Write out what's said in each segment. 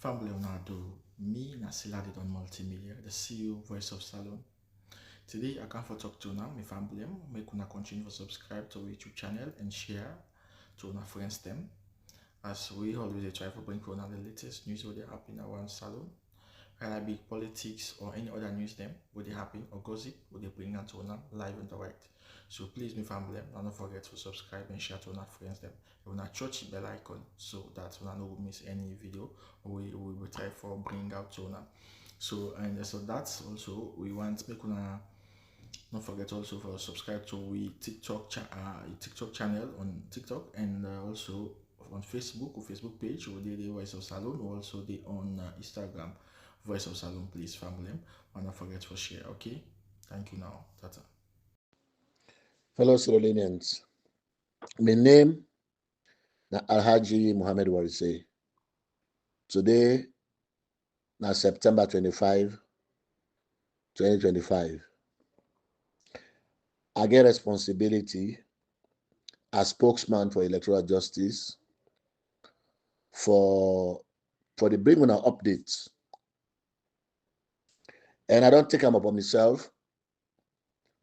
Family do me Nasiladi on multimedia, the CEO voice of Salon. Today I come for talk to now my family. Make una continue to subscribe to our YouTube channel and share to our friends them. As we always try to bring for the latest news what they happen around Salon. Whether it be politics or any other news them what they happen or gossip what they bring out to una live and direct. So please my family, don't forget to subscribe and share to our friends them. You wanna touch the bell icon so that you no miss any video we will try for bring out to una. So and so that's also we want make una don't forget also for subscribe to we TikTok channel on TikTok and also on Facebook or Facebook page or the Voice of Salon or also the on Instagram Voice of Salon, please family. And don't forget to share. Okay, thank you now. Tata. Fellow Sierra my name is Alhaji Muhammad Warise. Today na September 25, 2025. I get responsibility as spokesman for electoral justice for the bring una updates. And I don't take them upon myself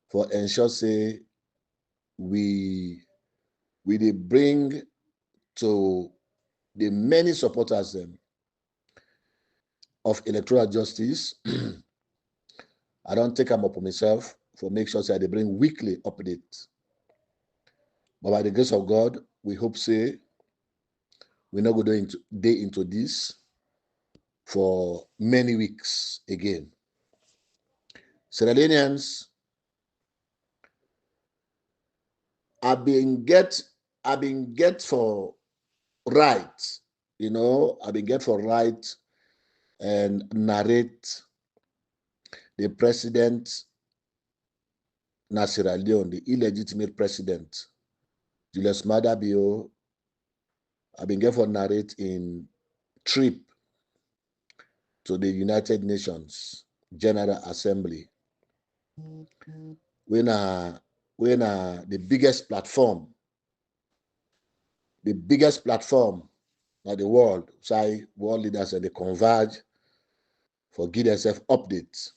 for ensure say we dey bring to the many supporters of electoral justice. I don't take them upon myself for make sure say they bring weekly updates. But by the grace of God, we hope say we're not going to day into this for many weeks again. Sierra Leoneans, I've been get for right, I've been get for right and narrate the president na Sierra Leone, the illegitimate president, Julius Maada Bio. I've been get for narrate in trip to the United Nations General Assembly. When the biggest platform in the world, say world leaders and they converge for give themselves updates.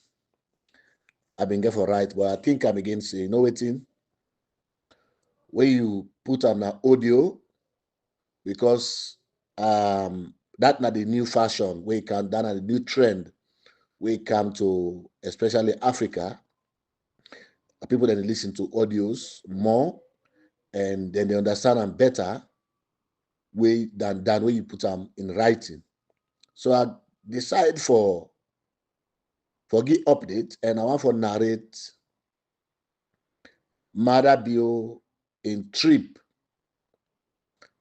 I've been get for right, but I think I'm again saying, waiting. When you put on an audio, because that not the new fashion, that not the new trend, we come to especially Africa. People that listen to audios more, and then they understand them better way than when you put them in writing. So I decide for give update, and I want for narrate Maada Bio in trip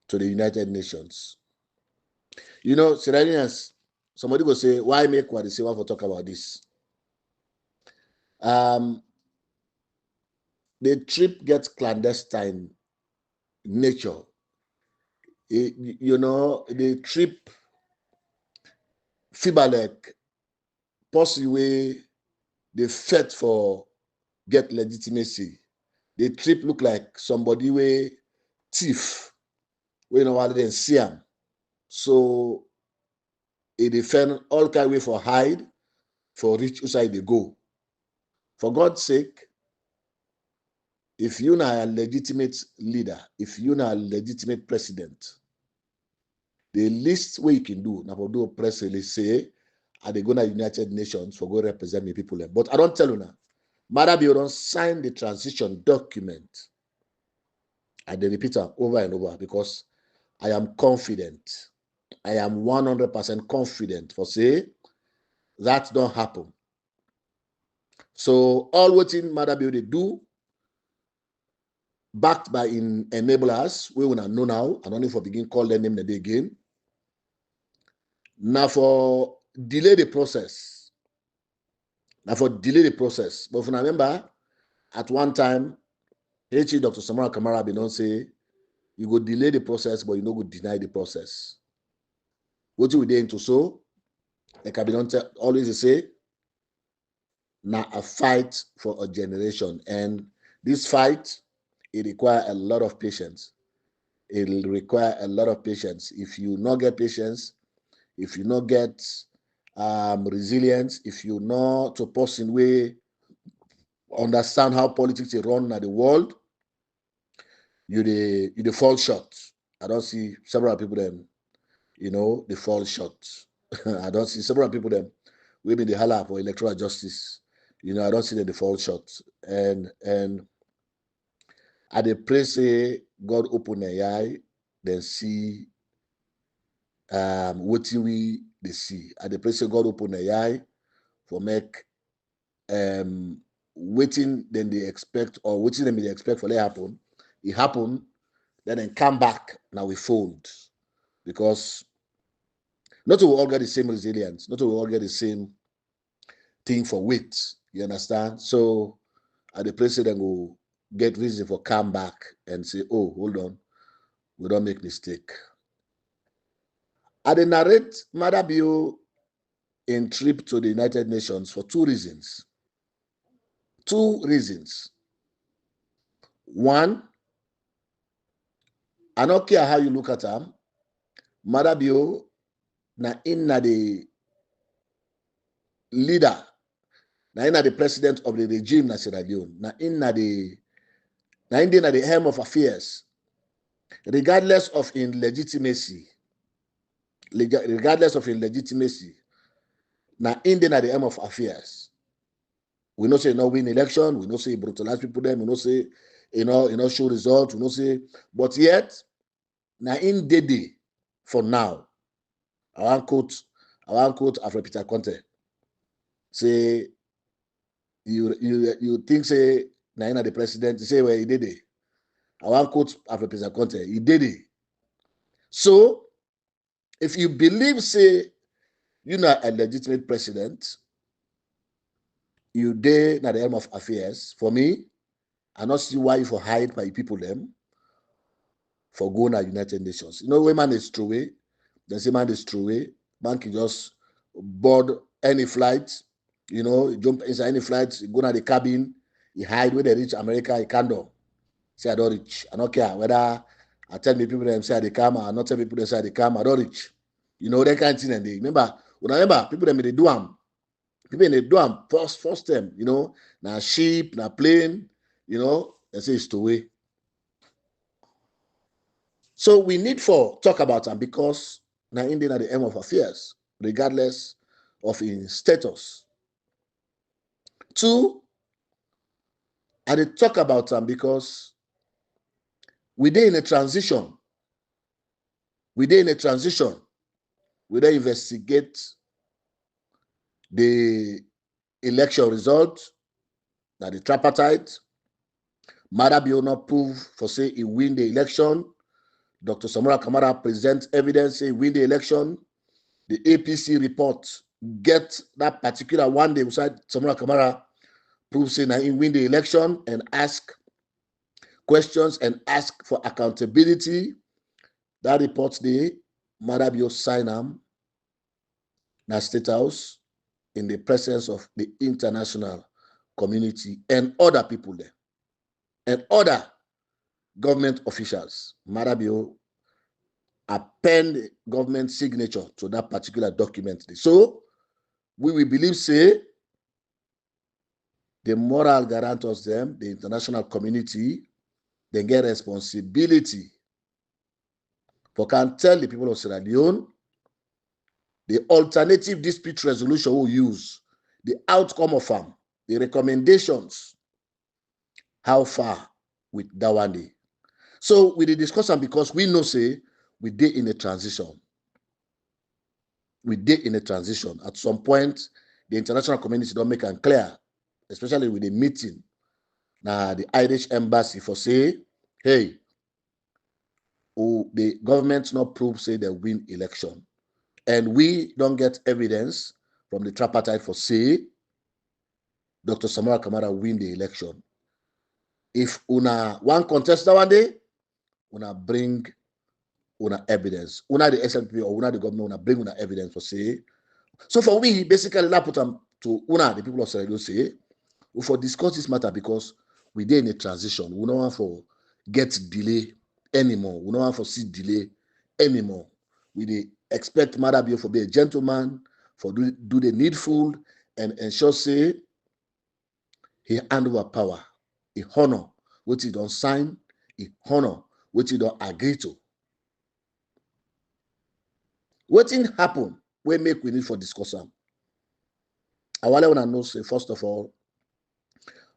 to the United Nations. Sierra Leoneans, somebody go say, why make what they say want for talk about this? The trip gets clandestine nature. The trip Fibalek possibly the fet for get legitimacy. The trip look like somebody way thief. We know what they see him. So it defend all kind of way for hide, for reach outside they go. For God's sake, if you're not a legitimate leader, if you're not a legitimate president, the least way you can do, now for do a press release say, are they going to United Nations for go represent me people? But I don't tell you now. Maada Bio don't sign the transition document. I repeat it over and over because I am confident. I am 100% confident for say that don't happen. So all what in Maada Bio they do, backed by enablers, we will not know now, and only for begin call their name the day again. Now for delay the process. But if you remember, at one time, HE Dr. Samara Kamara be don't say, you go delay the process, but you no go deny the process. What you do into so, like I be don't always say, now a fight for a generation. And this fight, it requires a lot of patience. It'll require a lot of patience. If you not get patience, if you not get resilience, if you not a person way understand how politics is run at the world, you the fall short. I don't see several people them, they fall short. I don't see several people them women they holler for electoral justice. I don't see them they fall short. And I dey pray say God open their eye, then see what we they see. I dey pray say God open their eye for make waiting then they expect or waiting them they expect for let happen. It happen, then come back now we fold. Because not we all get the same resilience, not we all get the same thing for wait. You understand? So at the place then go get reason for come back and say, oh, hold on, we don't make mistake. I narrate Mother Bio in trip to the United Nations for two reasons. Two reasons. One, I don't care how you look at them. Mother Bio na the leader, na the president of the regime na Sierra Leone, na the helm of affairs, regardless of in legitimacy, na the helm of affairs. We know say no win election, we know say brutalize people them, we know say show result, we know say, but yet na in day for now. I want quote Alfred Peter Conte. Say you think say na the president, say well he did it. I want quote Alfred Peter Conte, he did it. So if you believe say you're not a legitimate president, you dey na the helm of affairs. For me, I not see why you for hide by people them for going to United Nations. When man is true way, they say man is true way. Man can just board any flight, jump inside any flight, go to the cabin, he hide when they reach America, he can't do. Say I don't reach. I don't care whether I tell me people them say they come, or not tell people they say they come, I don't reach. That kind of thing. And they remember people them they do them. People they do them first time, now ship, now plane, they say it's two way. So we need for talk about them because now Indian at the end of affairs, regardless of his status. Two, I did talk about them because we're in a transition. We dey investigate the election result, that the tripartite. Madabio not prove for say he win the election. Dr. Samora Kamara presents evidence say he win the election. The APC report get that particular one day beside Samora Kamara prove say he win the election and ask questions and ask for accountability. That report the Madabio sign am na State House in the presence of the international community and other people there and other government officials. Madabio append government signature to that particular document. So we will believe say the moral guarantors them, the international community, they get responsibility for can tell the people of Sierra Leone the alternative dispute resolution we use, the outcome of them, the recommendations, how far with that one day. So we discuss them because we know say we did in a transition. We did in a transition. At some point, the international community don't make it clear, especially with the meeting. Now the Irish embassy for say, hey, the government not prove say they win election. And we don't get evidence from the tripartite for say Dr. Samora Kamara win the election. If una one contest that one day, una bring una evidence. Una the SLP or una the government una bring una evidence for say. So for we basically la put them to una the people of Sierra Leone say we for discuss this matter because we dey in a transition. We don't want for get delay anymore. We don't want for see delay anymore. We dey expect Madabio for be a gentleman, for do the needful, and ensure say he hand over power, he honor what he don't sign, he honor what he don't agree to. What thing happen? We make we need for discussion. I want to know, say, first of all,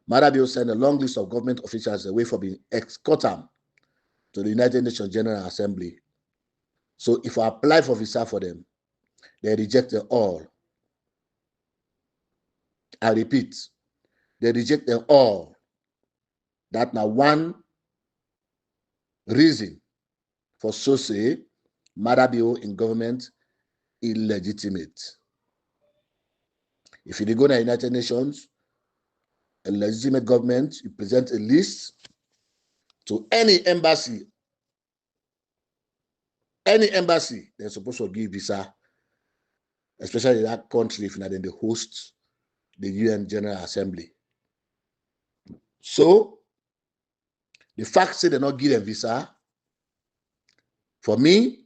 Madabio sent a long list of government officials away for being escorted to the United Nations General Assembly. So if I apply for visa for them, they reject them all. I repeat, they reject them all. That now one reason for so say Madabio in government illegitimate. If you go to the United Nations, a legitimate government, you present a list to any embassy, they're supposed to give visa, especially that country if not then they host the UN General Assembly. So the fact that they not give them visa, for me,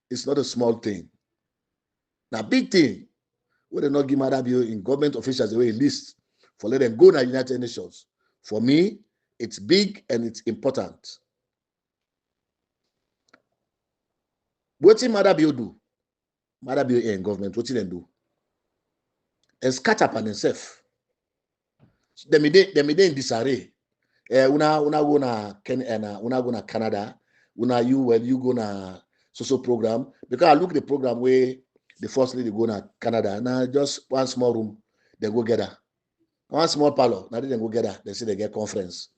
it's not a small thing. Now, big thing, when they not give Madabio in government officials the way list for let them go to the United Nations. For me, it's big and it's important. What did Madabio do? Madabio in government, what did they do? And scatter upon themselves. They made in disarray. Una go na Canada. You go na social program. Because I look the program where the first lady go na Canada. Now just one small room, they go get her. One small parlor, now they go get her. They say they get conference.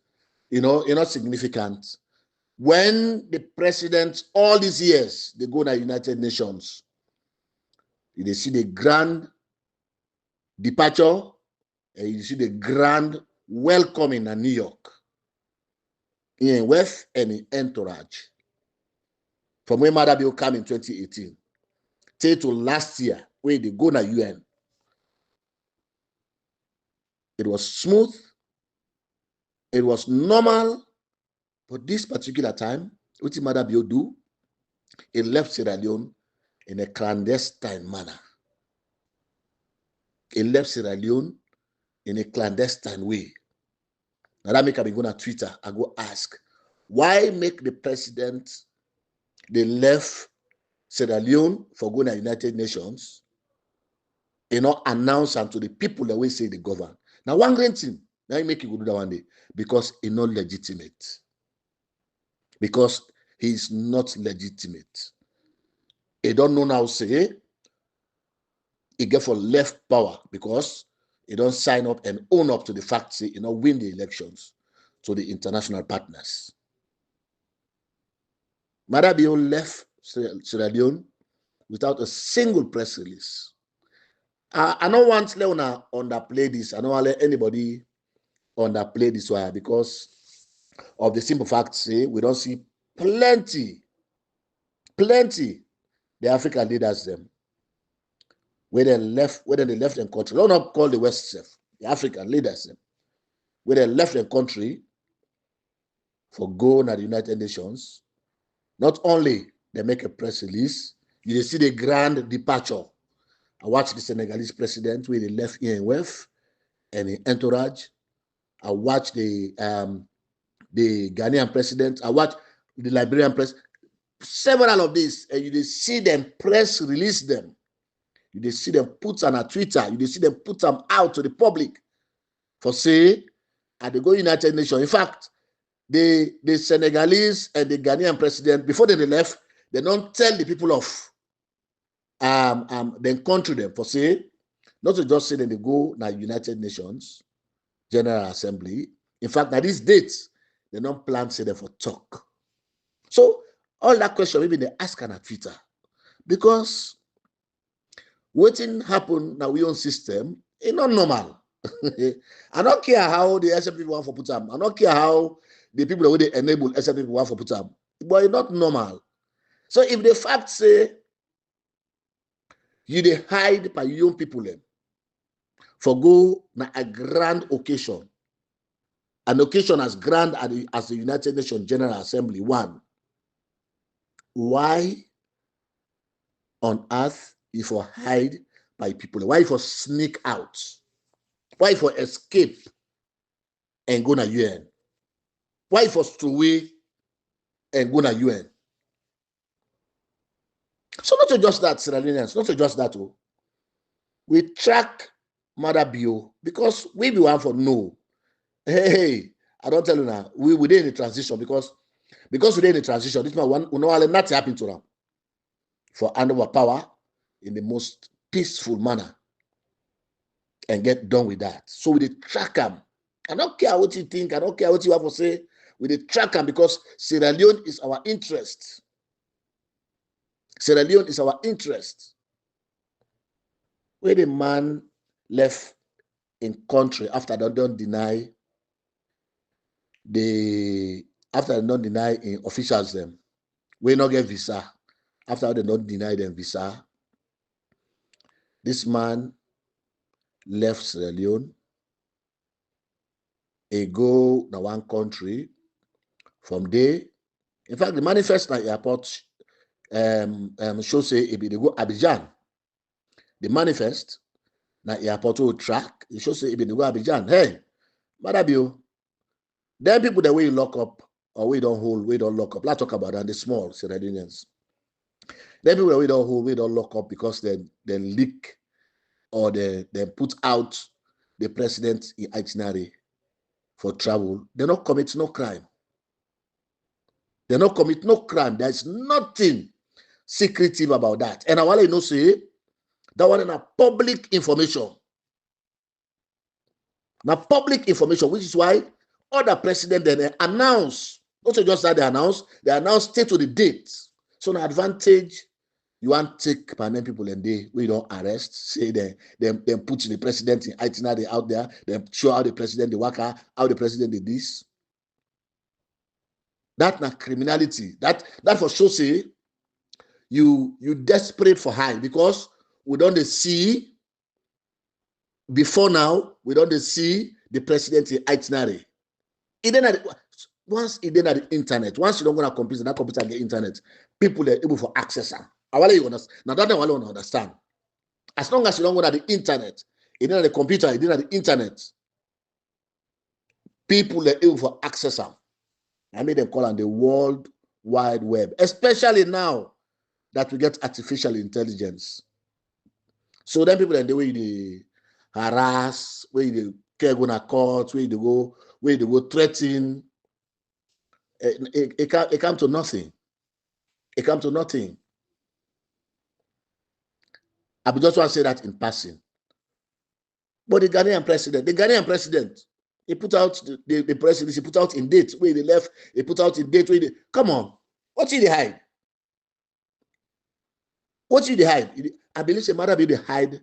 You're not significant. When the president, all these years, they go to the United Nations, you see the grand departure, and you see the grand welcoming in New York, in West and in entourage. From when Madabio came in 2018, till last year, where they go to UN, it was smooth, it was normal, but this particular time, what did Madabio do? It left Sierra Leone in a clandestine manner. It left Sierra Leone in a clandestine way. Now that make I be go on Twitter, I go ask, why make the president, they left Sierra Leone for going to United Nations, announce them to the people that we say they govern. Now one great thing, now you make it go do that one day, because it's not legitimate. Because he is not legitimate. He don't know now say, he get for left power because he don't sign up and own up to the fact, say, win the elections to the international partners. Madabio left Sierra Leone without a single press release. I don't want to underplay this. I don't want to let anybody underplay this one because of the simple fact, say, we don't see plenty, the African leaders them, where they left their country. Don't not call the West self, the African leaders them, where they left their country for going to the United Nations. Not only they make a press release, you see the grand departure. I watched the Senegalese president where they left here in West and in entourage. I watched the Ghanaian president. I watched the Liberian president. Several of these, and you see them press release them. You see them put on a Twitter. You see them put them out to the public for say, at the go United Nations. In fact, the Senegalese and the Ghanaian president, before they left, they don't tell the people of then country them for say, not to just say that they go na United Nations General Assembly. In fact, at these dates, they don't plan to say them for talk. So all that question, maybe they ask on a Twitter. Because waiting happen now we own system, it's not normal. I don't care how the SM people want for put them. I don't care how the people that they enable SM people want for put them. But it's not normal. So if the fact say you they hide by young people them for go na a grand occasion, an occasion as grand as the United Nations General Assembly one, why on earth if for hide by people? Why for sneak out? Why for escape and go to UN? Why for stowaway and go to UN? So not just that, Sierra Leoneans, not just that. Oh. We track Mother Bio because we be one for no. Hey, I don't tell you now. We in the transition because we in the transition. This man we know nothing happened to them for handover power in the most peaceful manner and get done with that. So we track them. I don't care what you think. I don't care what you have to say. We track them because Sierra Leone is our interest. Sierra Leone is our interest. Where the man left in country after they don't deny in officials them, we not get visa. After they don't deny them visa, this man left Sierra Leone. He go to one country. From there, in fact, the manifest na airport show say they go Abidjan. The manifest na airport will track. It shows say they go Abidjan. Hey, Madabio, then people that we lock up or we don't hold, we don't lock up. Let's talk about that. The small Sierra Leoneans. Then people that we don't hold, we don't lock up because they leak or they put out the president in itinerary for travel. They not commit no crime. They not commit no crime. There's nothing secretive about that. And I want to say that one is public information. Now, public information, which is why other president then announce, not just that they announce state to the date. So, an advantage you want to take permanent people and we don't arrest, say they put the president in itinerary out there, then show how the president the worker, how the president did this. That's not criminality. That for sure say you desperate for high because we don't see before now, we don't see the president in itinerary. Once it then at the internet, once you don't go to computer, that computer get internet, people are able to access them. Now that one don't understand. As long as you don't go to the internet, it then at the computer, it then at the internet, people are able to access them. I made them call on the World Wide Web, especially now that we get artificial intelligence. So then people the way they harass, where they care go to court, where they go threaten. It come to nothing. It come to nothing. I just want to say that in passing. But the Ghanaian president, he put out the president, he put out in date where they left, he put out in date where they come on. What did they hide? What did they hide? I believe it matter be they hide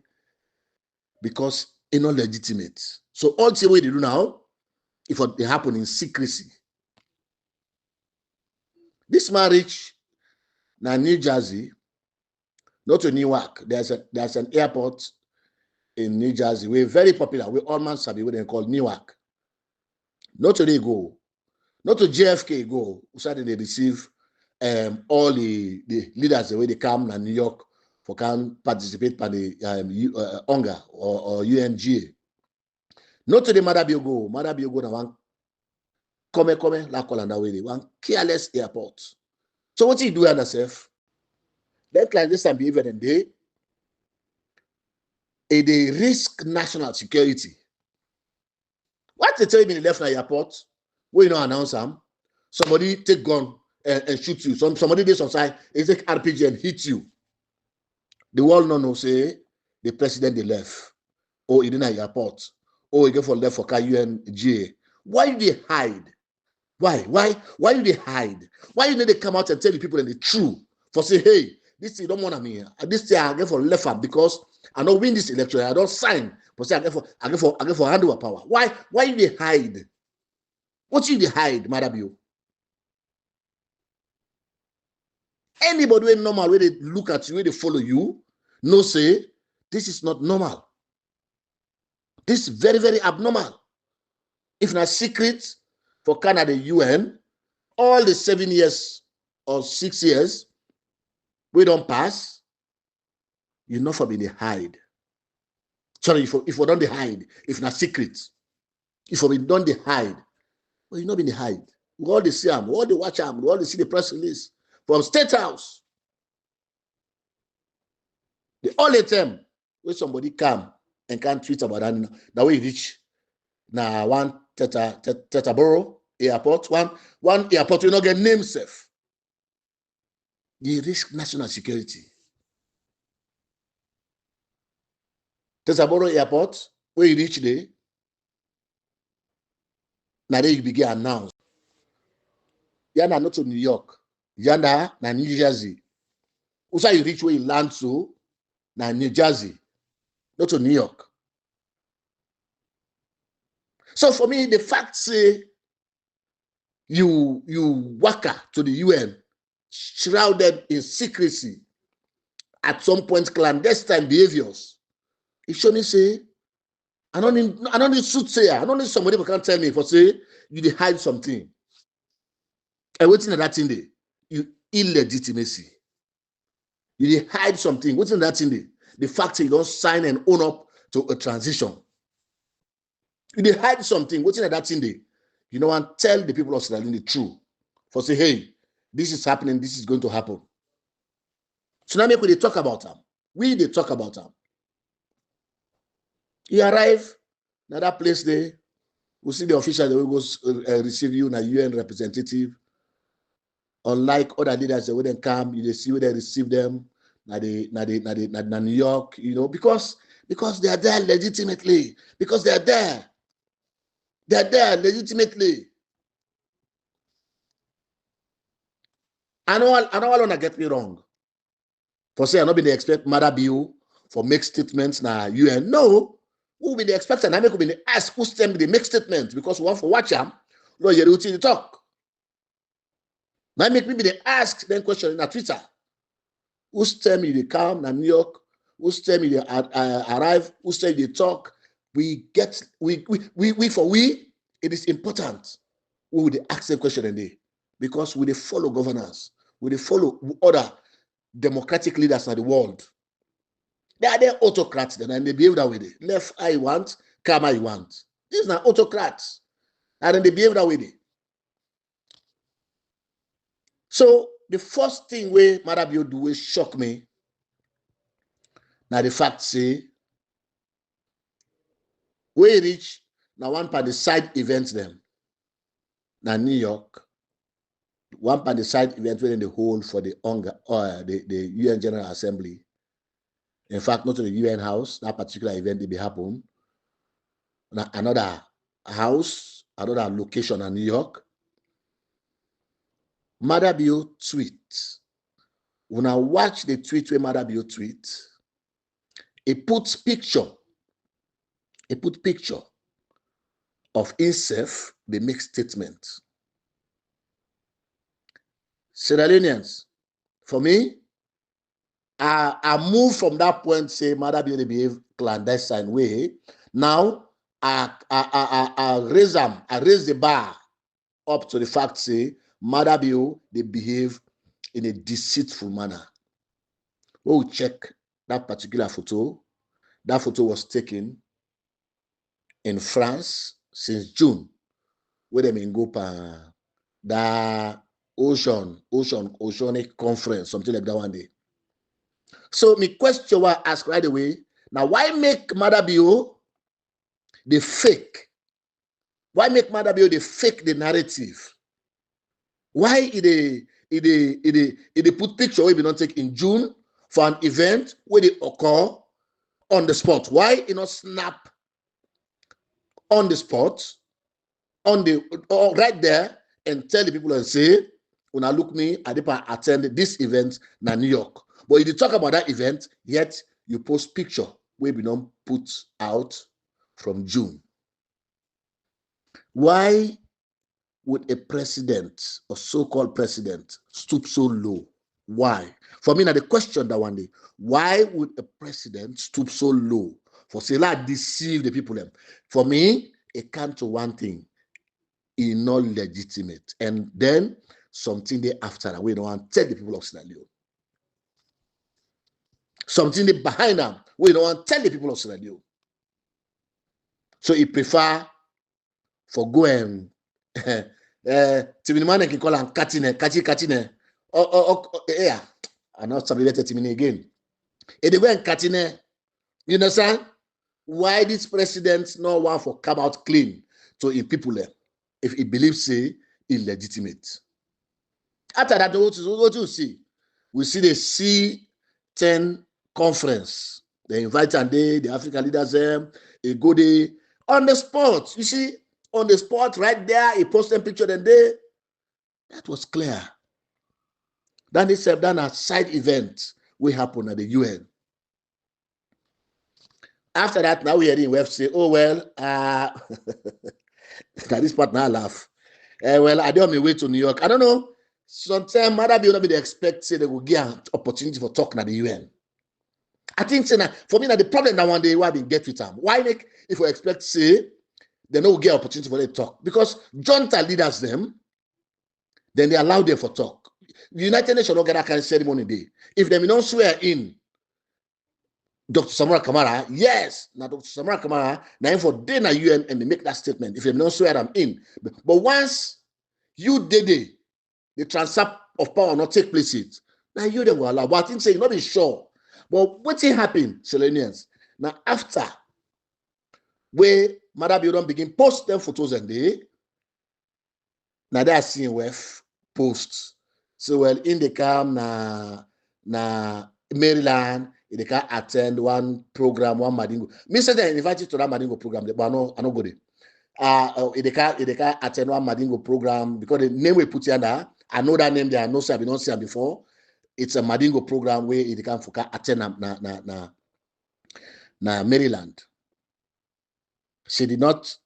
because it's not legitimate. So all the way they do now, if it happen in secrecy. This marriage now New Jersey, not to Newark. There's an airport in New Jersey. We're very popular. We almost have what they call Newark. Not to they go, not to JFK go. So they receive all the leaders the way they come to New York for can participate in the UNGA or UNGA. Not to the Madabio go na one come la call that way. One careless airport. So what you do yourself? That like this and behavior and they risk national security. What they tell me in the left airport, where you know announce them, somebody take gun and shoot you. Somebody this on side, they take RPG and hit you. The world no say the president they left. Or he didn't airport. Or he go for left for UNGA. Why do they hide? Why do they hide? Why do they come out and tell the people in the truth? For say, hey, this thing don't want me. This thing I get for left hand because I don't win this election. I don't sign. But say I get for handover power. Why do they hide? What do they hide, Madabio? Anybody who normal, where they look at you, where they follow you, no say, this is not normal. This is very, very abnormal. If not secret for Canada, UN, all the 7 years or 6 years, we don't pass. You not for being the hide. Sorry, if we don't the hide, if not secret, if we don't the hide, well, you not been the hide. We all the see them, we all the watch them, we all the see the press release from State House. The only time where somebody come and can't tweet about that way reach now one Teterboro airport, one airport will not get name safe. The risk national security. Teterboro airport, where you reach there, now they begin announce. Yanda not to New York, Yanda na New Jersey. Also you reach where you land to na New Jersey, not to New York. So for me, the fact say you waka to the UN, shrouded in secrecy, at some point clandestine behaviors, it show me say, I don't need suit say, I don't need somebody who can tell me for say you dey hide something. And waiting at that thing there, you illegitimacy. You dey hide something. What's in that thing there? The fact that you don't sign and own up to a transition. You dey hide something. What's in that thing there? You know, and tell the people of Sierra Leone the truth. For say, hey, this is happening, this is going to happen. So now make we talk about them. We they talk about them. You arrive at that place there, we see the official that will go receive you, na UN representative. Unlike other leaders, they wouldn't come, you see where they receive them, na New York, you know, because they are there legitimately. Because they are there. They are there legitimately. I don't want to get me wrong. For say I not be the expect Mother Bill for make statements na UN. No, who will be the expect and I make be the ask who's them the make statement because we want for watch them. No, you routine talk. Now make me be the ask then question in Twitter. Who's tell me they come na New York? Who's tell me they arrive? Who's tell me they talk? It is important. We will ask the question and they because we they follow governance, we they follow other democratic leaders in the world. They are their autocrats then and they behave that way. Left I want, come I want. These are autocrats. And then they behave that way. So the first thing where Marabio do is shock me. Now the fact say we reach now one part the side events them. Now New York, one part the side event within the whole for the UN General Assembly. In fact, not to the UN house, that particular event did happen. Now another house, another location in New York. Marabio tweet. When I watch the tweet where Marabio tweet, it puts picture of himself, they make statement. Sierra Leoneans, for me, I move from that point, say Marabio they behave clandestine way. Now I raise the bar up to the fact, say Marabio they behave in a deceitful manner. We will check that particular photo. That photo was taken in France since June, where they may go to the oceanic conference, something like that one day. So my question was asked right away. Now, why make Marabio the fake? Why make Marabio the fake the narrative? Why it put picture we not take in June for an event where they occur on the spot? Why it not snap on the spot, right there, and tell the people and say, when I look me, I did attend this event in New York. But if you talk about that event, yet you post picture where we don't put out from June. Why would a president or so-called president stoop so low? Why? For me, now the question that one day, why would a president stoop so low for say like deceive the people? For me, it comes to one thing, it's not legitimate. And then something day after that, we don't want to tell the people of Sierra Leone. something behind them. We don't want to tell the people of Sierra Leone. So he prefer for go and Timini can call him Katine. Yeah. I'm not subjected to Timini again. If they go and Katine, you understand? Why this president no want for come out clean to in people there if he believes say illegitimate. After that, what you see? We see the C10 conference. They invite and the African leaders there, they go there on the spot. You see, on the spot right there, he posted a picture and they that was clear. Then they said done a side event will happen at the UN. After that, now we are in web say, oh well, this part now laugh. Well, I don't have my way to New York. I don't know. Sometimes mother be not be expect say they will get an opportunity for talking at the UN. I think say now, for me now the problem that one day why we get with them. Why make if we expect say they no get opportunity for them to talk? Because junta leaders them, then they allow them for talk. The United Nations don't get that kind of ceremony day. If they don't swear in Dr. Samara Kamara, yes, now Dr. Samara Kamara, now for day na UN and they make that statement. If they don't swear them in, but once you did it, the transfer of power not take place it. Now you they will allow. But I think say not be sure. But what thing happen, Selenians? Now after where Mother Bill don't begin post them photos and they now they are seeing with posts. So well in the camp na Maryland, they can attend one program, one Madingo. Me say they invited to that Madingo program, but I no go there. They can attend one Madingo program because the name we put here now. I know that name there. I know I've not seen before. It's a Madingo program where it can attend na Maryland. She did not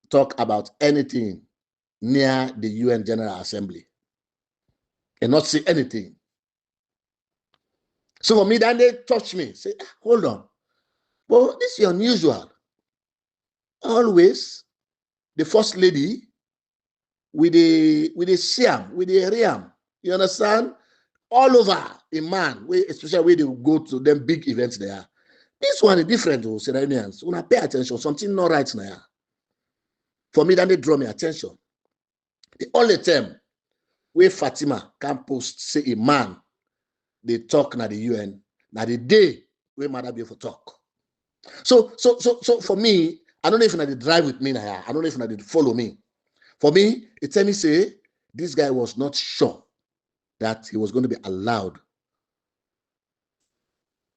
talk about anything near the UN General Assembly and not say anything. So for me, then they touch me, say, hold on. Well, this is unusual. Always the first lady with the Siam, with the Riam. You understand? All over a man, especially where they go to them big events there. This one is different, Serenians. When I pay attention, something not right now. For me, then they draw my attention. The only time where Fatima can post, say a man, they talk na the UN, na the day where Mother be for talk. So for me, I don't know if they drive with me now. I don't know if they follow me. For me, it tell me say this guy was not sure that he was going to be allowed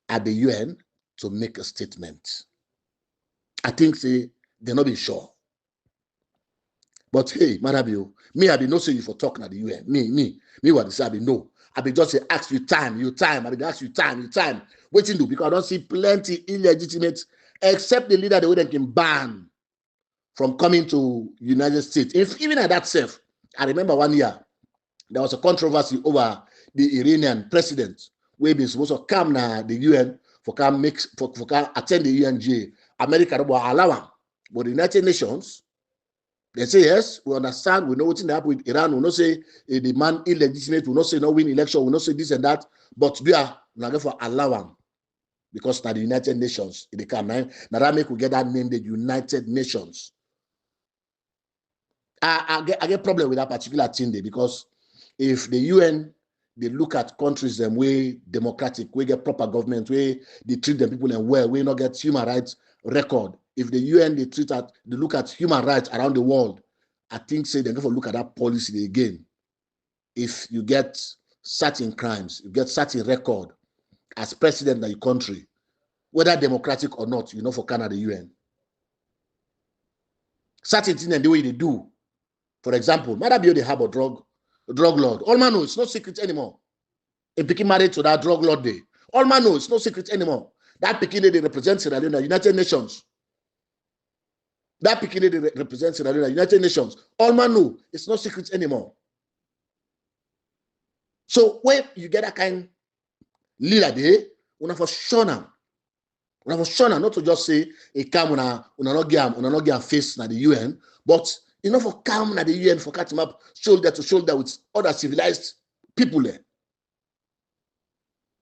at the UN to make a statement. I think say they're not being sure. But hey, Marabio, me I be no say you for talking at the UN. Me what they say I be no. I be just say ask you time. I be ask you time. Waiting do because I don't see plenty illegitimate, except the leader the way they can ban from coming to United States. If even at that self, I remember one year there was a controversy over the Iranian president where he supposed to come na the UN for come attend the UNGA. America will allow him, but the United Nations they say yes, we understand, we know what's happening with Iran. We not say the man illegitimate, we not say no win election, we not say this and that, but we are not going to allow him because now the United Nations they come now that make we get that name, the United Nations. I get problem with that particular thing there because if the UN they look at countries them way democratic, we get proper government, way they treat them people and well, we not get human rights record. If the UN they look at human rights around the world, I think say they're going to look at that policy again. If you get certain crimes, you get certain record as president of your country, whether democratic or not, you know for Canada UN. Certain things and the way they do. For example, Madabio they have a drug lord. All man knows it's not secret anymore. A Peking married to that drug lord day. All man knows it's no secret anymore. That Peking they represent Sierra Leone, United Nations. That Peking they represent Sierra Leone, United Nations. All man know it's no secret anymore. So when you get that kind leader there, una for sure now. Una for sure now, not to just say a come una not get face na the UN, but enough for come at the UN for catch him up shoulder to shoulder with other civilized people there.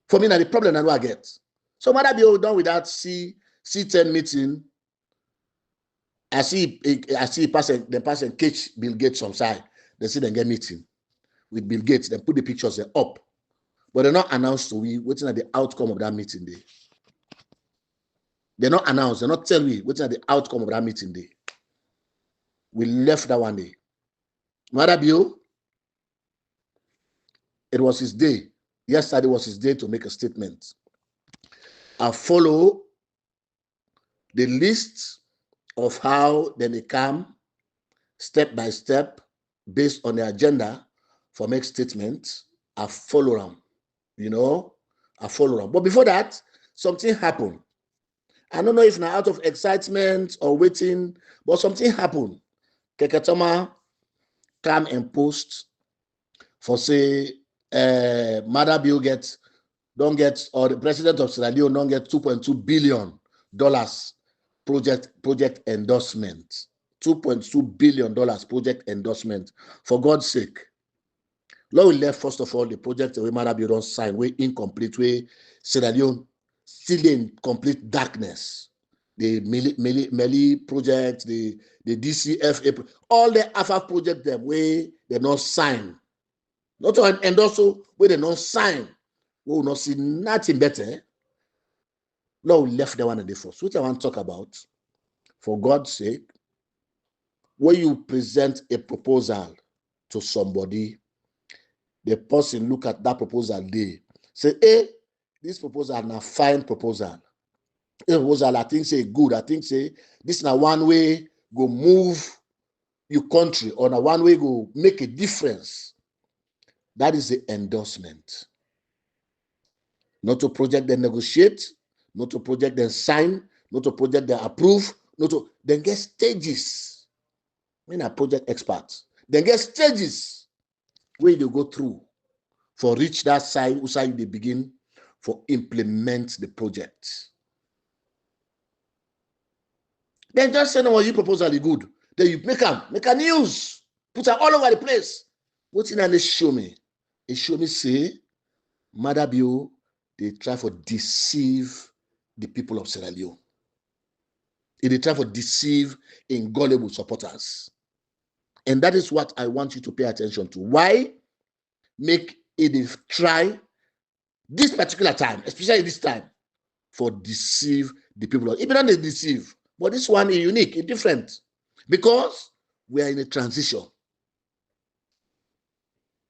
For me, now the problem I know I get. So Mother Bill done with that C10 meeting. I see the person catch Bill Gates on side. They see them get meeting with Bill Gates. They put the pictures there up. But they're not announced to we waiting at the outcome of that meeting day. They're not announced, they're not telling we waiting at the outcome of that meeting day. We left that one day. Mother Bill, it was his day. Yesterday was his day to make a statement. I follow the list of how they come step by step based on the agenda for make statements. I follow them, I follow them. But before that, something happened. I don't know if now out of excitement or waiting, but something happened. Keketoma come and post for say, Mother Bill don't get, or the president of Sierra Leone don't get $2.2 billion project endorsement. $2.2 billion project endorsement. For God's sake. Law we left, first of all, the project we Mother Bill don't sign, we incomplete, we Sierra Leone still in complete darkness. The Meli project, the DCFA, all the AFA project them where they not sign. Not to endorse where they not sign. We will not see nothing better. Now we left the one at the first, which I want to talk about. For God's sake, when you present a proposal to somebody, the person look at that proposal day, say, hey, this proposal is a fine proposal. This proposal, I think say good. I think say this is one way go move your country, or na one way go make a difference. That is the endorsement. Not to project they negotiate, not to project they sign, not to project they approve, not to then get stages. I mean, a project experts. Then get stages where you go through for reach that side, who side they begin for implement the project. Then just say, no, your proposal is good. Then you make a news, put it all over the place. What's in and show me? It show me say, Mother Bill, they try to deceive the people of Sierra Leone. They try to deceive ingullible supporters. And that is what I want you to pay attention to. Why make it try this particular time, especially this time, for deceive the people? Even though they deceive, but this one is unique, it's different, because we are in a transition.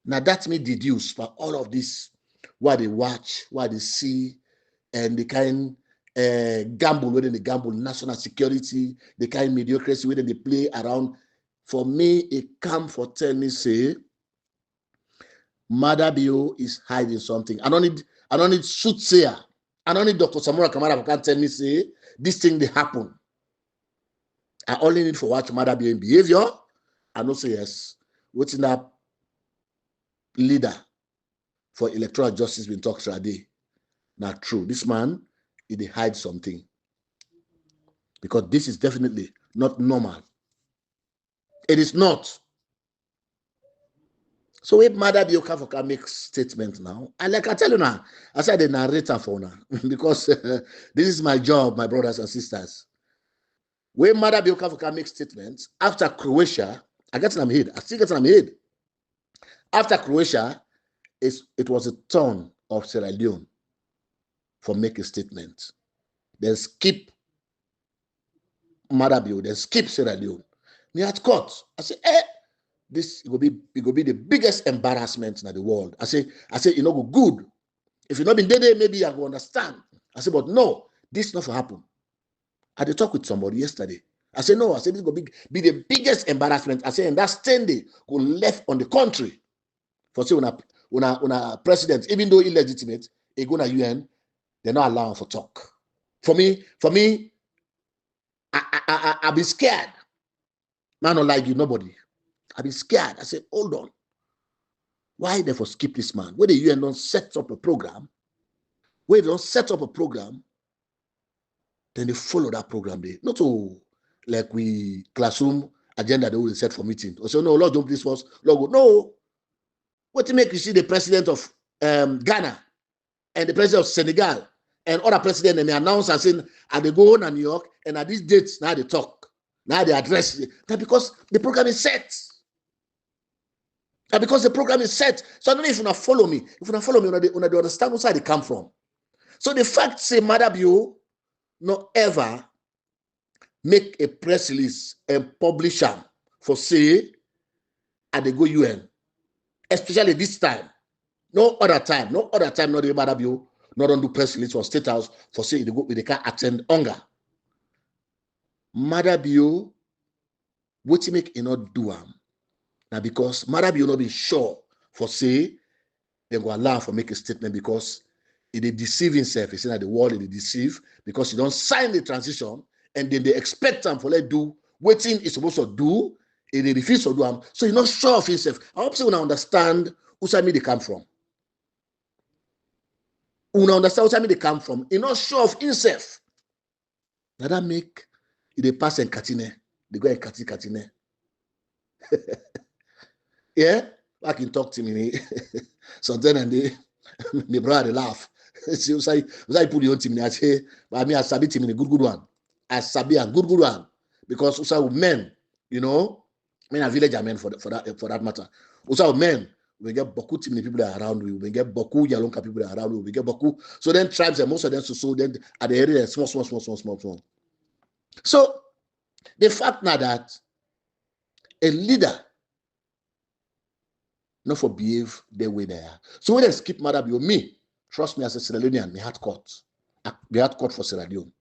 Now that me deduce for all of this, what they watch, what they see, and the kind gamble, whether they gamble national security, the kind mediocrity, whether they play around. For me, it come for tell me say, Mother Bill is hiding something. I don't need soothsayer. I don't need Dr. Samora Kamara who can tell me say this thing they happen. I only need for watch Mother Bill behavior. I know say yes. What's in that leader for electoral justice been talked today? Not true. This man, he hide something. Because this is definitely not normal. It is not. So if Mother Bill can make statement now, and like I tell you now, I said the narrator for now, because this is my job, my brothers and sisters. When Mother Bill can make statements, after Croatia, I get in my head, I still get in my head. After Croatia, it was a turn of Sierra Leone for making statement. Then skip Mother Bill, then skip Sierra Leone. Me at court, I say, this will be the biggest embarrassment in the world. I say, you know, good. If you not been there, maybe I will understand. I say, but no, this not for happen. I did talk with somebody yesterday. I said, no, I said, this will be the biggest embarrassment. I say, and that's 10 days who left on the country. For say, when a president, even though illegitimate, they go to UN, they're not allowed for talk. For me, I be scared. Man, don't like you, nobody. I be scared. I said, hold on. Why they for skip this man? Where the UN don't set up a program, where they don't set up a program, then they follow that program. They not to like we classroom agenda they will set for meeting. Or say, no, Lord, don't please first. Lord, go, no. What to make you see the president of Ghana and the president of Senegal and other president, and they announce and saying, and they go on New York, and at these dates, now they talk. Now they address it. That because the program is set. And because the program is set. So I don't know if you not follow me. If you not follow me, you not understand where they come from. So the fact say, Madam, you not ever make a press release and publish them for say, and they go UN. Especially this time. No other time, not the Madam, you not on do press release for State House for say they can't attend hunger. Madabio, what you make you not do them? Now because Madabio not be sure for say they go allow for make a statement because it deceive himself. He say that the world is deceive because you don't sign the transition and then they expect them for let do what is supposed to do, and they refuse to do them. So he's not sure of himself. I hope you understand who side they come from. You understand where they come from. He's not sure of himself. Now that make they pass and katine. They go and katine. Yeah, I can talk to me. Sometimes and they, my brother laugh. See, I put you on me. I say, I mean, I sabi team a good one. I sabi a good one because also men, you know, men are village men for that matter. Also men. We get beaucoup too many people that are around you. We get beaucoup Yalonka people that are around you. We get beaucoup. So then tribes and most of them so then at the area small. So the fact now that a leader not for behave the way they are. So when they skip Madabio, me, trust me as a Sierra Leonean, me had caught for Sierra Leone.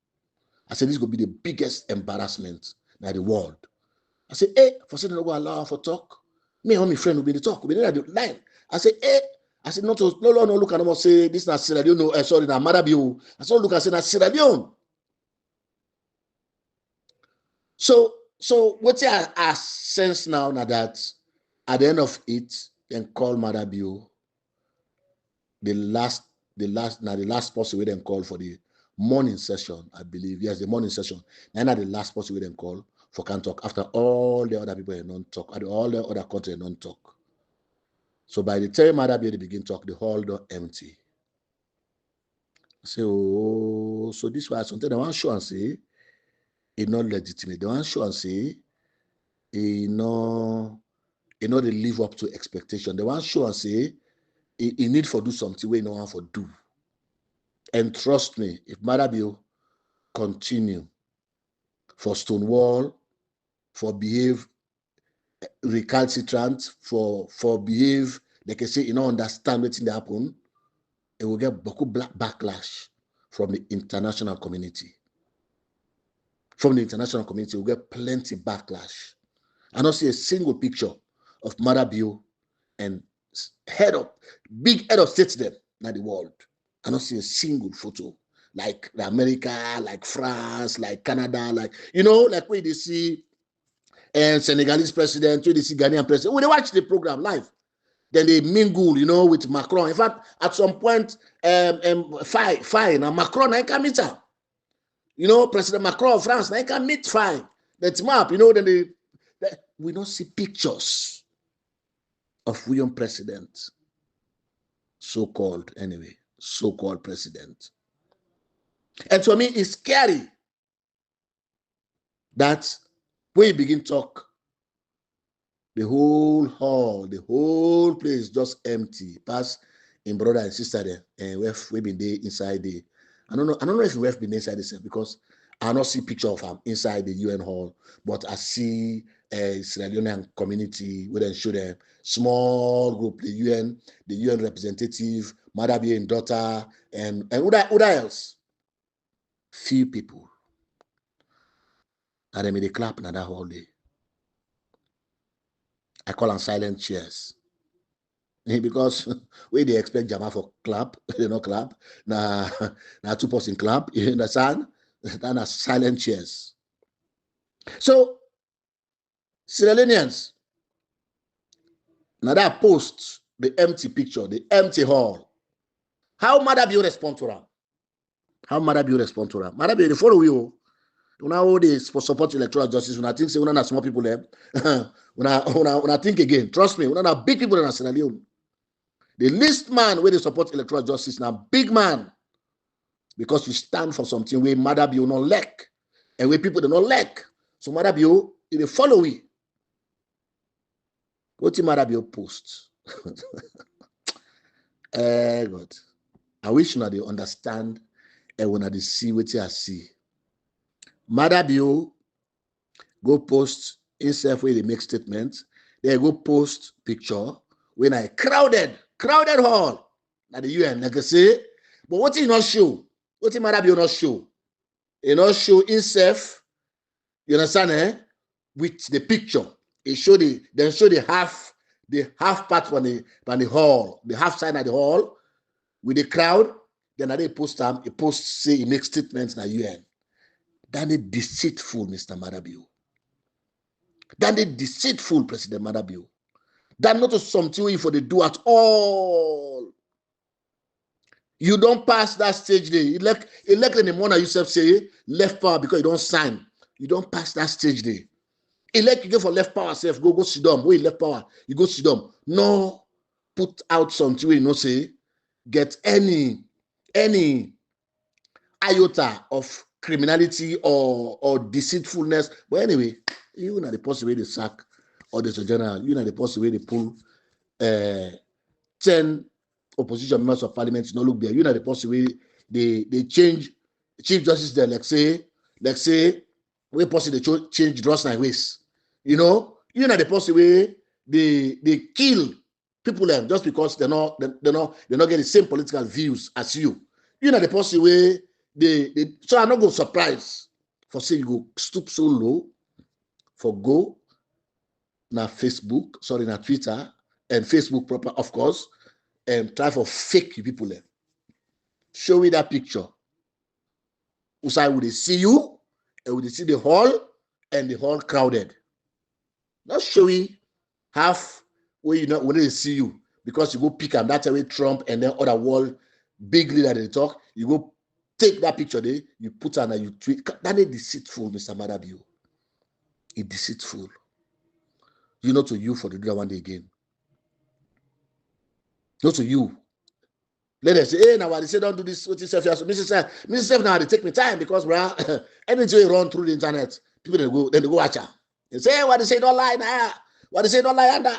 I said this will be the biggest embarrassment in the world. I said, hey, for saying no go allow for talk. Me and my friend will be the talk. We didn't have the line. I said, hey. I said, no, look at them say this is Sierra Leone. No, sorry, na Madabio. I said, look, I said, na Sierra Leone. So what's our sense now that at the end of it, then call Madabio the last person we then call for the morning session, I believe. Yes, the morning session. And at the last person we then call for can talk after all the other people don't talk, all the other countries don't talk. So by the time Madabio they begin talk, the hall door empty. So this was something they want to show and say it's not legitimate. They want to show and say it not they live up to expectation. They want to show and say it need for do something we no want for do. And trust me, if Madabio continue for Stonewall, for behave recalcitrant, for behave, they can say, you know, understand what's in the happen, it will get beaucoup backlash from the international community. From the international community, we'll get plenty backlash. I don't see a single picture of Madabio and big head of state them in the world. I don't see a single photo like America, like France, like Canada, like, you know, like where they see Senegalese president, where they see Ghanaian president. When they watch the program live, then they mingle, you know, with Macron. In fact, at some point, fine, and Macron, I can meet her. You know, President Macron of France, I can meet fine. That's map, you know, then we don't see pictures of William president, so-called president. And to me, it's scary that when you begin talk, the whole hall, the whole place just empty. Pass in brother and sister there, and we've been there inside the. I don't know if we've been inside this because I don't see picture of him inside the UN hall, but I see a Sierra Leonean community where they show them small group, the UN representative, Madabio and daughter, and who else? Few people. And they made a clap in that whole day. I call them silent cheers. Because where they expect Jama for clap, they don't clap. Now 2% clap, you understand? Then a silent cheers. So Sierra Leoneans, now that post, the empty picture, the empty hall. How Madabio respond to that? Madabio, they follow you. When I support electoral justice, when I think say when I small people there, when I think again, trust me, when I big people in Sierra Leone. The least man where they support electoral justice now, big man. Because you stand for something where Mother Bio not like. And where people do not like. So Mother Bio, they follow we. What did Mother Bio post? God. I wish you know they understand and when they see what I see. Mother Bio go post himself where they make statements. They go post picture when I crowded hall at the UN. Like I say, but what he not show? What he Mother Bio not show? He not show himself. You understand? With the picture, it show the half part on the hall, the half side of the hall with the crowd. Then they post he post say he makes statements in the UN. That is deceitful, Mr. Marabio. That is deceitful, President Marabio. That not something you for the do at all. You don't pass that stage there. Elect in the morning, you say left power because you don't sign. You don't pass that stage there. Elect you go for left power self, go sit down. Wait, left power, you go sit down. No, put out something where you know say get any iota of criminality or deceitfulness. But anyway, you know the possible way they sack or the general, you know the possible way they pull 10 opposition members of parliament to not look there. You know the possible way they change chief justice there, like say we possibly change draws like ways. You know the possible way they kill people just because they're not getting the same political views as you. You know the possible way so I'm not going to surprise for say you go stoop so low for go na Twitter and Facebook proper, of course, and try for fake people there. Show me that picture. Usai would they see you and would they see the hall and the hall crowded. Not showing half where you know when they see you because you go pick them. That's way Trump and then other world big leader they talk. You go take that picture there, you put on and you tweet. That is deceitful, Mr. Marabio. It's deceitful. You know to you for the do that one day again. Not to you. Let us say, hey, now they say don't do this with yourself. Mrs. Now they take me time because bro, anything you run through the internet, people they go watch her. They say, hey, what they say don't lie now. What they say don't lie under.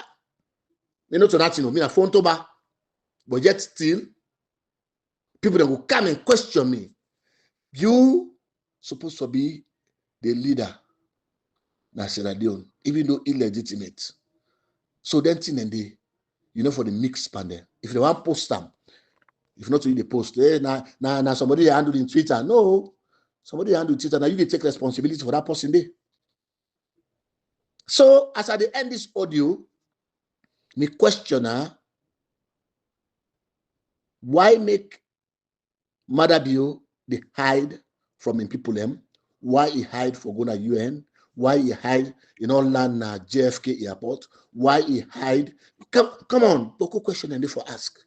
They know to that, you know, me a phone toba. But yet still, people that will come and question me. You supposed to be the leader, na Sierra Leone, even though illegitimate. So then thing and they, you know, for the mixed panel. If they want post them, if not to read the post, now somebody handled in Twitter. No, somebody handled Twitter. Now you can take responsibility for that person there. So as I end this audio, me questioner, why make Madabio they hide from in people them? Why he hide for going to UN? Why he hide in all land na JFK airport? Why he hide? Come on, local question and they for ask.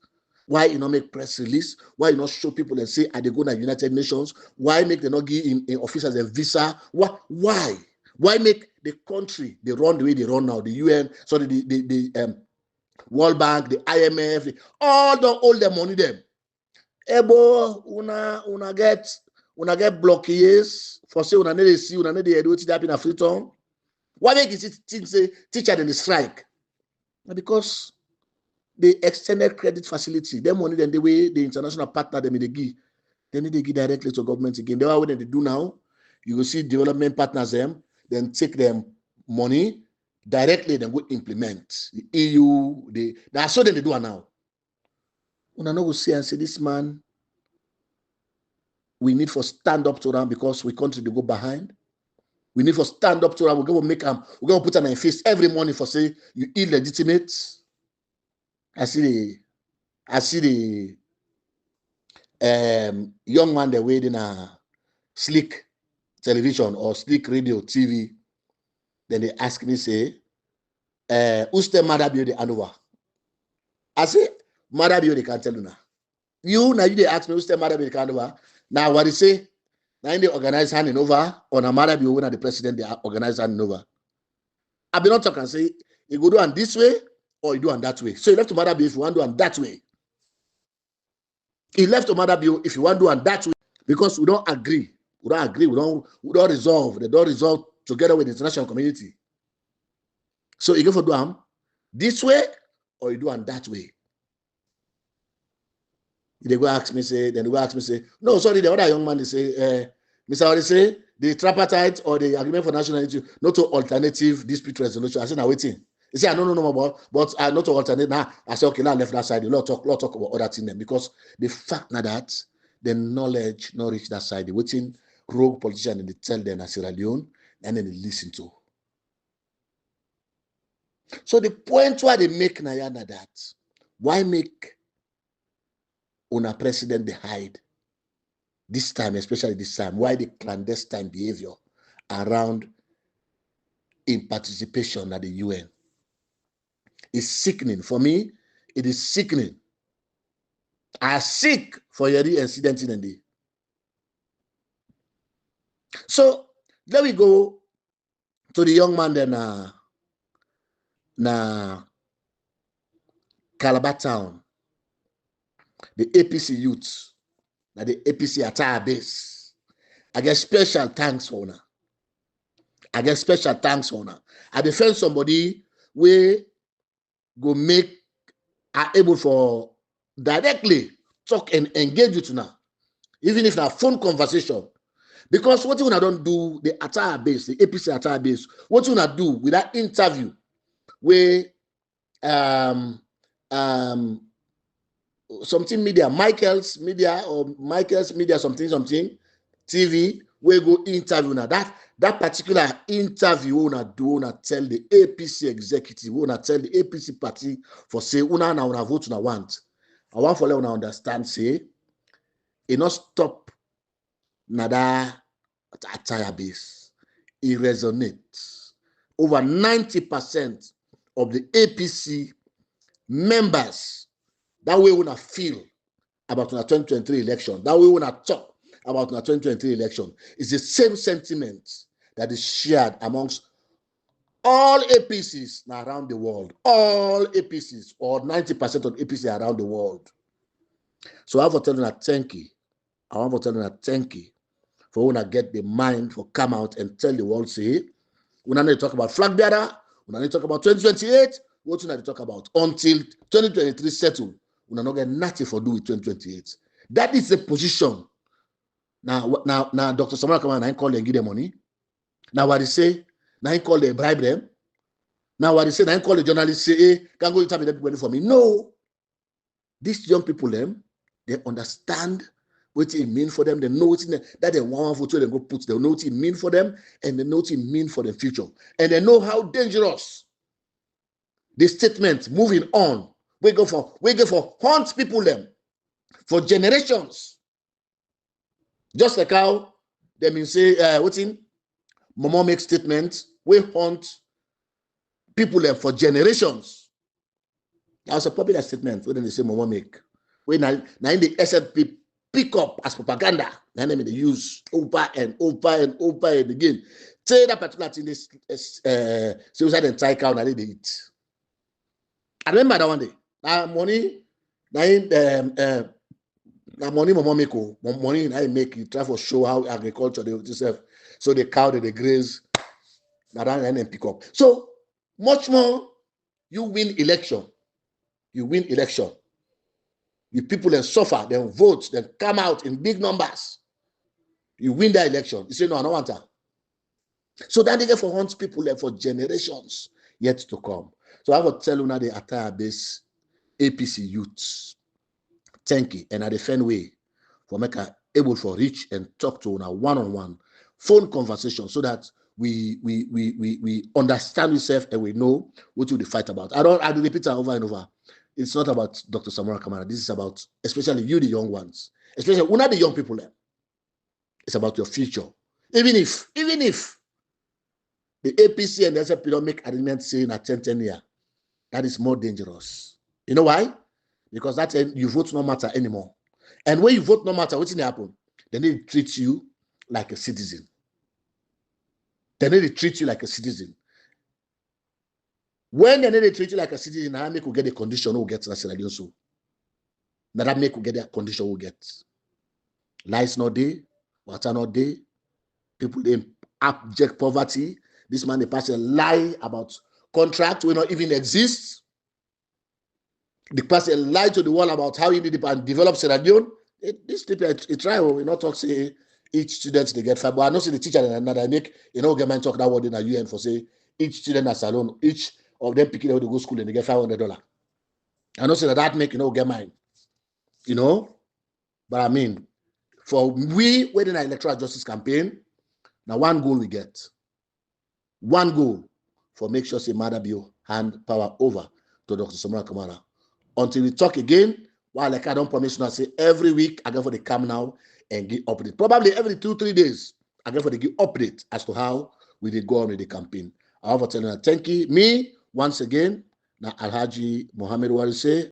Why you not make press release? Why you not show people and say, are they going to United Nations? Why make they not give in officers a visa? Why? Why make the country they run the way they run now? The UN, sorry, the World Bank, the IMF, all don't hold their money them. Ebo, una get blockades for say una need to see, una need to do it happen in Freetown. Why make it say teacher in the strike? Because the extended credit facility, their money then the way the international partner them they give directly to government again. They are what they do now. You will see development partners them, then take them money directly, then go implement the EU. That's so they do it now. Una no go see and say this man, we need for stand up to them because we country to go behind. We need for stand up to them. We're going to make them. We're going to put them in face every morning for say you illegitimate. I see the young man they waiting a Slick television or Slick radio TV. Then they ask me say, who's the Madabio the handover? I say Madabio they can't tell you now. You they ask me who's the Madabio the handover. Now what they say? Now they organize handing over on a Madabio when the president they organize handing over. I be not talking say you go do and this way or you do on that way. So you left to matter be if you want to do on that way. It left to matter be if you want to do on that way, because we don't agree. We don't agree. We don't resolve. They don't resolve together with the international community. So you go for do them this way or you do on that way. They go ask me, say, no, sorry, the other young man, they say, Mr. They say, the tripartite or the agreement for national unity, not to alternative dispute resolution. I said, now waiting. He said, no, but not to alternate. Now, I said, okay, now I left that side. Let's talk about other things then, because the fact now that the knowledge not reach that side, the waiting rogue politician and they tell them as Sierra Leone, and then they listen to. So the point why they make Nayana that, why make una president they hide this time, especially this time, why the clandestine behavior around in participation at the UN is sickening. For me, it is sickening. I sick for your incident in the day. So let me go to the young man then na Calabar Town, the APC youths, the APC attire base. I get special thanks for her. I defend somebody where go make are able for directly talk and engage you to now, even if na phone conversation. Because what you wanna don't do the attire base, the APC attire base, what you wanna do with that interview where something media, Michael's media something TV, we go interview now. That particular interview we wanna do, wanna tell the APC executive, we wanna tell the APC party for say una vote una want. I want for let una understand say it not stop nada attire base. It resonates. Over 90% of the APC members, that way wanna feel about the 2023 election, that way wanna talk about the 2023 election, is the same sentiment that is shared amongst all APCs around the world. All APCs, or 90% of APC around the world. So I want to tell you that thank you. I want to tell you that thank you for when I get the mind for come out and tell the world, say, when I need to talk about flag bearer, when I need to talk about 2028, what we need to talk about until 2023 settle. We not get nothing for do with 2028. That is the position. Now, Dr. Samuel come and call them, give them money. Now, what they say, now he call them, bribe them. Now, what they say, now he call the journalists, say, hey, can go interview them for me. No. These young people, them, they understand what it means for them. They know what that they want for they go put. They know what it means for them, and they know what it means for the future. And they know how dangerous the statement moving on. We go for haunt people them for generations. Just like how they mean say what's in Momo make statements, we haunt people them for generations. That's a popular statement when they say Momo make. When now in the SFP pick up as propaganda, then they use over and again. Say that particular thing is suicide and tie count and they eat. I remember that one day. Now money, now money Momo make money I make you try for show how agriculture they yourself. So the cow they graze, and then pick up. So much more you win election. The people then suffer, then vote, then come out in big numbers. You win that election. You say, no, I don't want that. So that they get for hunt people there for generations yet to come. So I will tell you now the entire base APC youths. Thank you. And I defend way for make able for reach and talk to una one-on-one phone conversation so that we understand ourselves and we know what we fight about. I do repeat it over and over. It's not about Dr. Samora Kamara. This is about, especially you, the young ones, especially we're not the young people there. It's about your future. Even if the APC and the SFP don't make agreements saying at 10 years, that is more dangerous. You know why? Because that's you vote no matter anymore. And when you vote no matter, what's going to happen? They need to treat you like a citizen. When they treat you like a citizen, I make you get a condition who gets that Sierra Leone so. Now that make you get that condition who gets. Lies not day, water not day. People in abject poverty. This man they pass a lie about contract will not even exist. The person lie to the world about how he need to develop Sierra Leone. This people try we not talk say each student they get 5. But I know see the teacher and another make get mind talk that word in a UN for say each student as alone, each of them picking out to go school and they get $500. I know say that make get mind. But I mean, for we within an electoral justice campaign, now one goal we get. One goal for make sure say Mother Bill hand power over to Dr. Samara Kamara. Until we talk again, while like I don't promise now, say every week I go for the come now and give update. Probably every 2-3 days, I go for the give update as to how we did go on with the campaign. I have to tell you, thank you. Me, once again, now Alhaji Mohammed Warise.